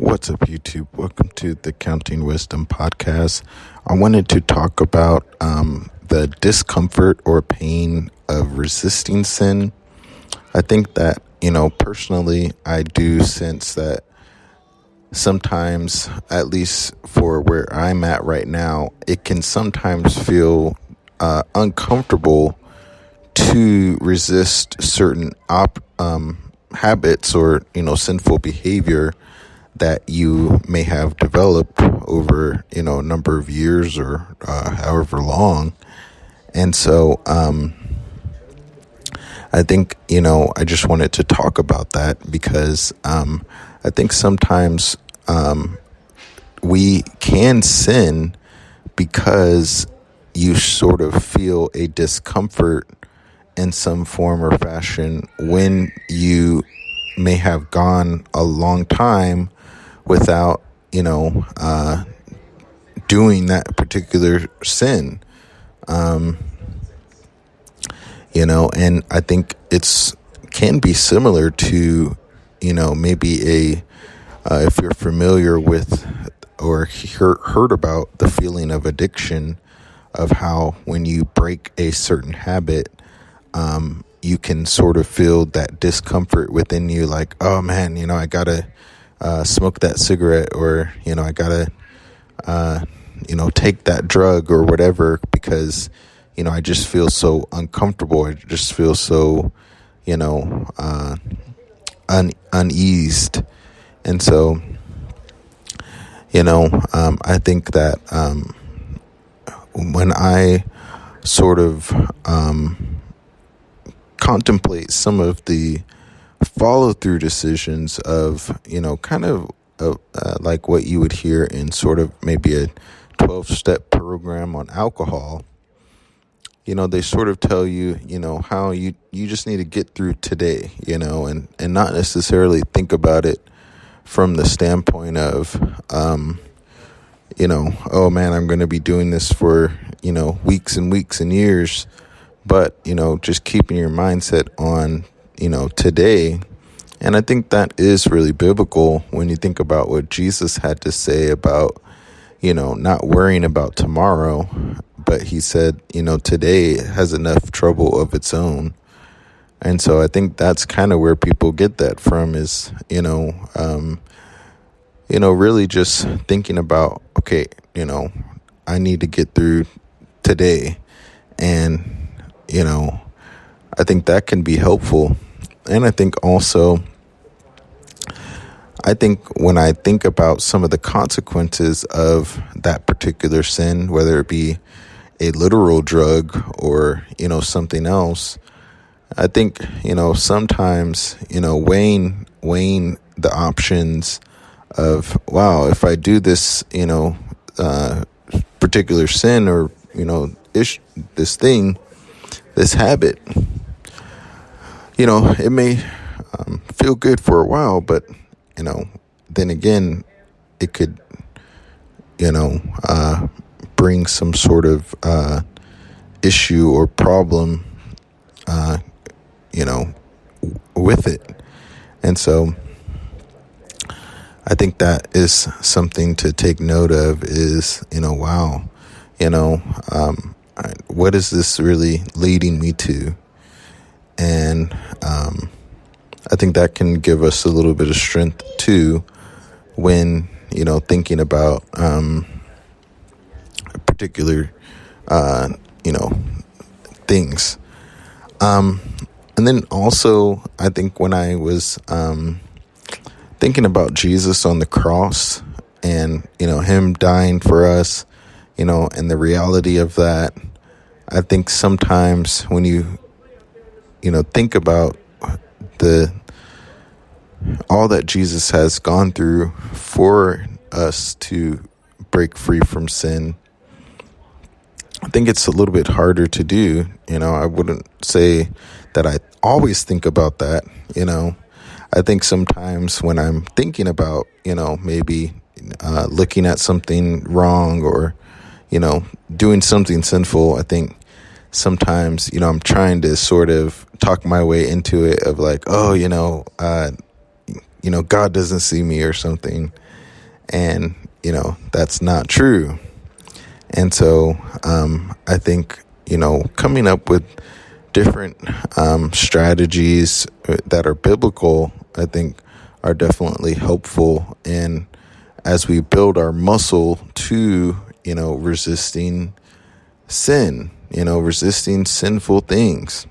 What's up, YouTube? Welcome to the Counting Wisdom podcast. I wanted to talk about the discomfort or pain of resisting sin. I think that, personally, I do sense that sometimes, at least for where I'm at right now, it can sometimes feel uncomfortable to resist certain habits or, sinful behavior that you may have developed over, a number of years or however long. And so I think, I just wanted to talk about that because I think sometimes we can sin because you sort of feel a discomfort in some form or fashion when you may have gone a long time without, doing that particular sin. And I think can be similar to, maybe if you're familiar with or heard about the feeling of addiction, of how when you break a certain habit, you can sort of feel that discomfort within you, like, oh man, I gotta smoke that cigarette, or I gotta take that drug or whatever, because I just feel so uncomfortable. I just feel so uneased. And so I think that when I sort of contemplate some of the follow-through decisions of, kind of like what you would hear in sort of maybe a 12-step program on alcohol, they sort of tell you, how you just need to get through today, and not necessarily think about it from the standpoint of, oh man, I'm going to be doing this for, weeks and weeks and years. But, just keeping your mindset on, today. And I think that is really biblical when you think about what Jesus had to say about, not worrying about tomorrow. But he said, today has enough trouble of its own. And so I think that's kind of where people get that from is, really just thinking about, okay, I need to get through today. And I think that can be helpful. And I think also, when I think about some of the consequences of that particular sin, whether it be a literal drug or, something else, I think, sometimes, weighing the options of, wow, if I do this, particular sin or, this thing, this habit, it may feel good for a while, but, then again, it could, bring some sort of issue or problem, with it. And so I think that is something to take note of is, wow, what is this really leading me to? And I think that can give us a little bit of strength too when, thinking about particular, things. And then also, I think when I was thinking about Jesus on the cross and, him dying for us, and the reality of that, I think sometimes when you think about all that Jesus has gone through for us to break free from sin, I think it's a little bit harder to do. I wouldn't say that I always think about that. I think sometimes when I'm thinking about, maybe looking at something wrong or, doing something sinful, I think sometimes, I'm trying to sort of talk my way into it of like, oh, God doesn't see me or something. And, that's not true. And so I think, coming up with different strategies that are biblical, I think are definitely helpful. And as we build our muscle to, resisting sin, resisting sinful things.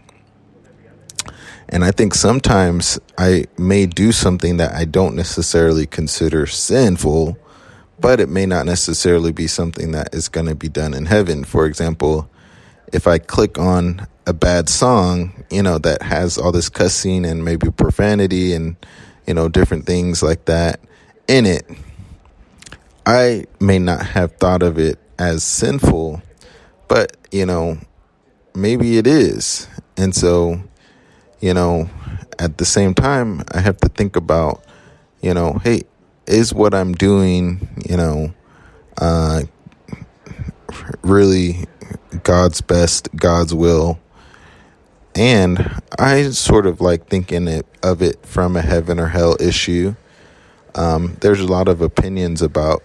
And I think sometimes I may do something that I don't necessarily consider sinful, but it may not necessarily be something that is going to be done in heaven. For example, if I click on a bad song, that has all this cussing and maybe profanity and, different things like that in it, I may not have thought of it as sinful, but, maybe it is. And so, at the same time, I have to think about, hey, is what I'm doing, really God's best, God's will? And I sort of like thinking of it from a heaven or hell issue. There's a lot of opinions about,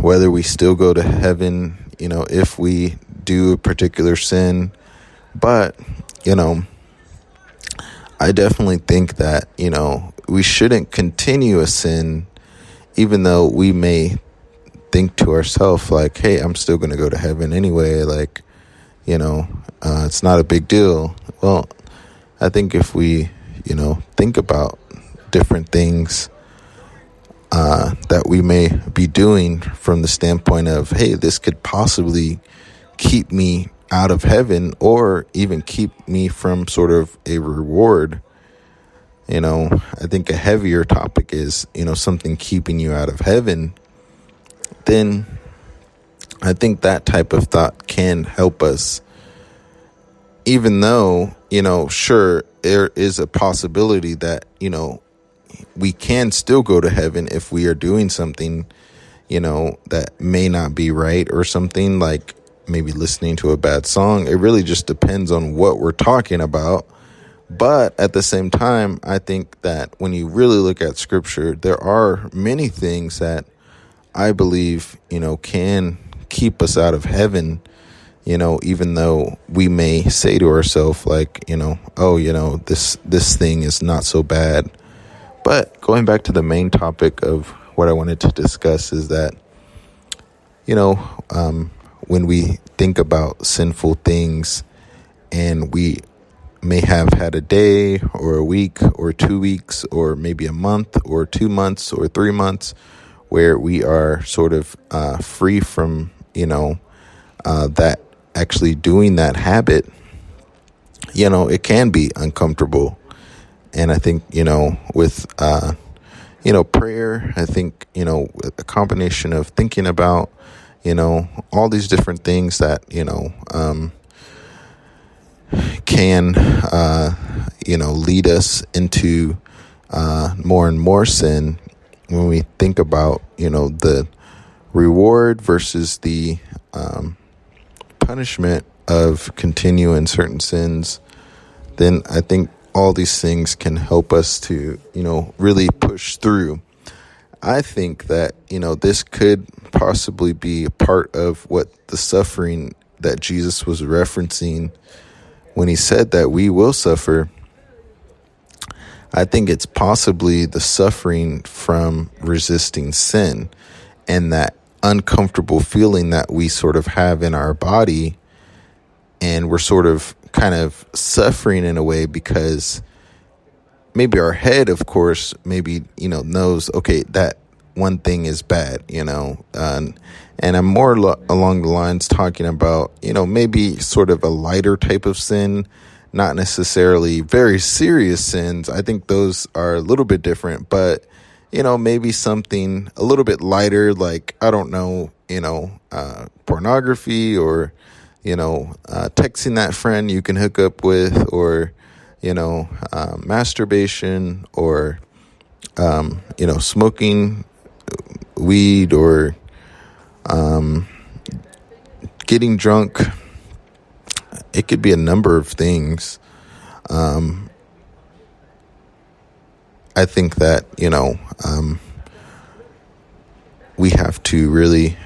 whether we still go to heaven, if we do a particular sin. But, I definitely think that, we shouldn't continue a sin, even though we may think to ourselves like, hey, I'm still going to go to heaven anyway. Like, it's not a big deal. Well, I think if we, think about different things that we may be doing from the standpoint of, hey, this could possibly keep me out of heaven or even keep me from sort of a reward. I think a heavier topic is, something keeping you out of heaven. Then I think that type of thought can help us, even though, sure, there is a possibility that, we can still go to heaven if we are doing something, that may not be right, or something like maybe listening to a bad song. It really just depends on what we're talking about. But at the same time, I think that when you really look at scripture, there are many things that I believe, can keep us out of heaven, even though we may say to ourselves like, this thing is not so bad. But going back to the main topic of what I wanted to discuss is that, when we think about sinful things and we may have had a day or a week or 2 weeks or maybe a month or 2 months or 3 months where we are sort of free from, that actually doing that habit, it can be uncomfortable. And I think, with, prayer, I think, a combination of thinking about, all these different things that, can, lead us into more and more sin. When we think about, the reward versus the punishment of continuing certain sins, then I think all these things can help us to, really push through. I think that, this could possibly be a part of what the suffering that Jesus was referencing when he said that we will suffer. I think it's possibly the suffering from resisting sin and that uncomfortable feeling that we sort of have in our body. And we're sort of kind of suffering in a way because maybe our head, of course, maybe, knows, okay, that one thing is bad, and I'm more along the lines talking about, maybe sort of a lighter type of sin, not necessarily very serious sins. I think those are a little bit different, but, maybe something a little bit lighter, like, I don't know, pornography or, texting that friend you can hook up with, or, masturbation, or, smoking weed, or getting drunk. It could be a number of things. I think that, we have to really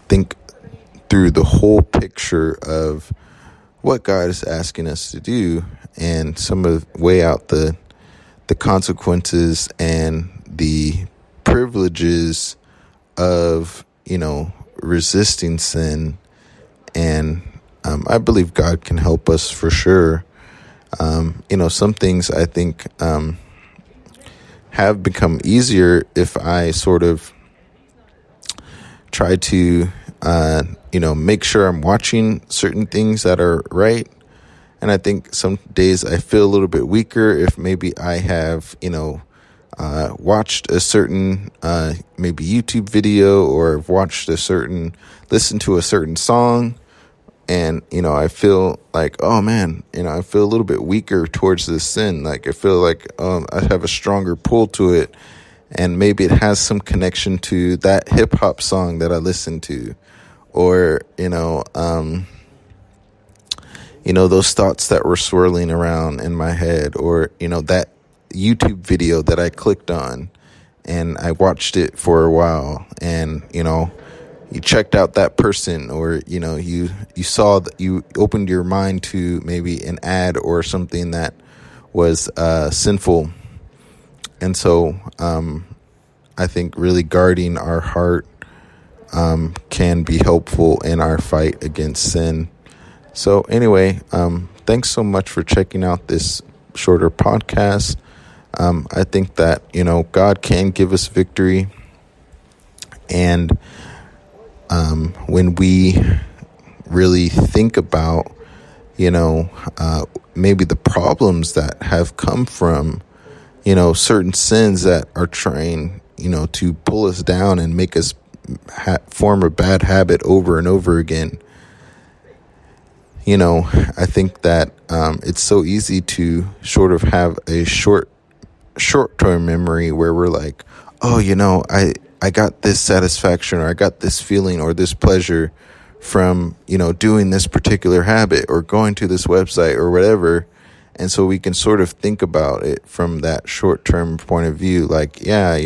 think through the whole picture of what God is asking us to do, and weigh out the consequences and the privileges of, resisting sin. And I believe God can help us for sure. Some things I think have become easier if I sort of try to, make sure I'm watching certain things that are right. And I think some days I feel a little bit weaker if maybe I have, watched a certain maybe YouTube video, or have listened to a certain song. And, I feel like, oh man, I feel a little bit weaker towards this sin. Like, I feel like I have a stronger pull to it. And maybe it has some connection to that hip hop song that I listened to. Or, those thoughts that were swirling around in my head. Or, that YouTube video that I clicked on and I watched it for a while. And, you checked out that person, or, you saw that you opened your mind to maybe an ad or something that was sinful. And so I think really guarding our heart can be helpful in our fight against sin. So anyway, thanks so much for checking out this shorter podcast. I think that, God can give us victory. And when we really think about, maybe the problems that have come from, certain sins that are trying, to pull us down and make us form a bad habit over and over again. I think that it's so easy to sort of have a short-term memory where we're like, oh, I got this satisfaction, or I got this feeling or this pleasure from, doing this particular habit or going to this website or whatever. And so we can sort of think about it from that short-term point of view. Like, yeah,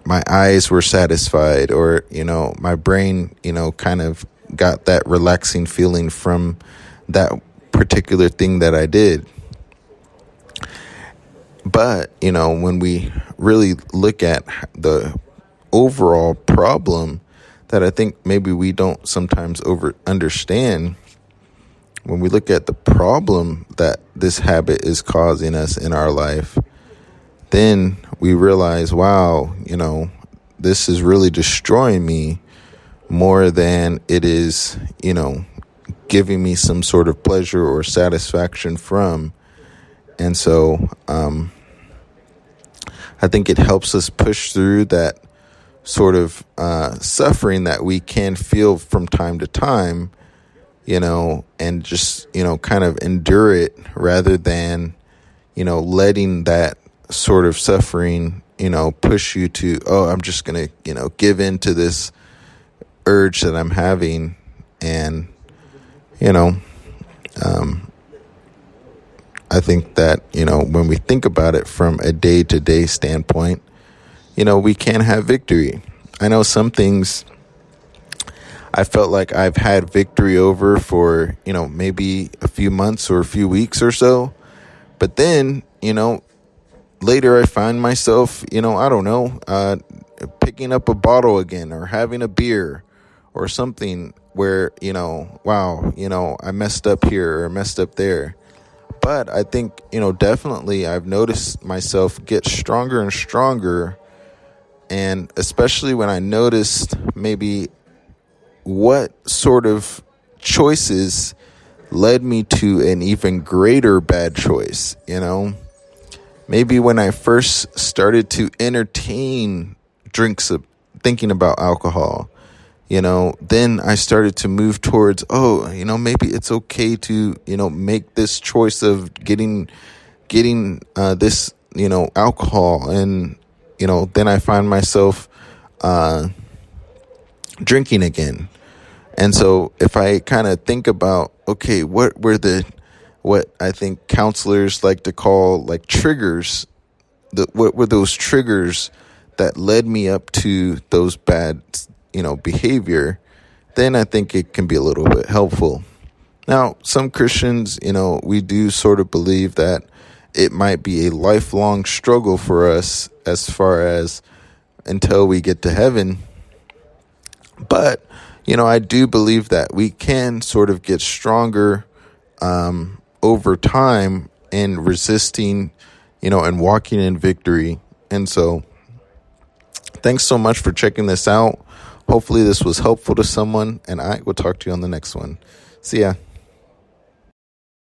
my eyes were satisfied, or, my brain, kind of got that relaxing feeling from that particular thing that I did. But, when we really look at the overall problem that I think maybe we don't sometimes understand, when we look at the problem that this habit is causing us in our life, then we realize, wow, this is really destroying me more than it is, giving me some sort of pleasure or satisfaction from. And so I think it helps us push through that sort of suffering that we can feel from time to time, and just, kind of endure it, rather than, letting that sort of suffering, push you to, oh, I'm just going to, give in to this urge that I'm having. And, I think that, when we think about it from a day-to-day standpoint, we can have victory. I know some things I felt like I've had victory over for, maybe a few months or a few weeks or so. But then, later I find myself, I don't know, picking up a bottle again, or having a beer or something where, wow, I messed up here or messed up there. But I think, definitely I've noticed myself get stronger and stronger. And especially when I noticed maybe what sort of choices led me to an even greater bad choice, Maybe when I first started to entertain thinking about alcohol, then I started to move towards, maybe it's okay to, make this choice of getting this, alcohol. And, then I find myself drinking again. And so if I kind of think about, okay, what I think counselors like to call like triggers, what were those triggers that led me up to those bad, behavior, then I think it can be a little bit helpful. Now, some Christians, we do sort of believe that it might be a lifelong struggle for us as far as until we get to heaven. But, I do believe that we can sort of get stronger over time in resisting, and walking in victory. And so, thanks so much for checking this out. Hopefully this was helpful to someone, and I will talk to you on the next one. See ya.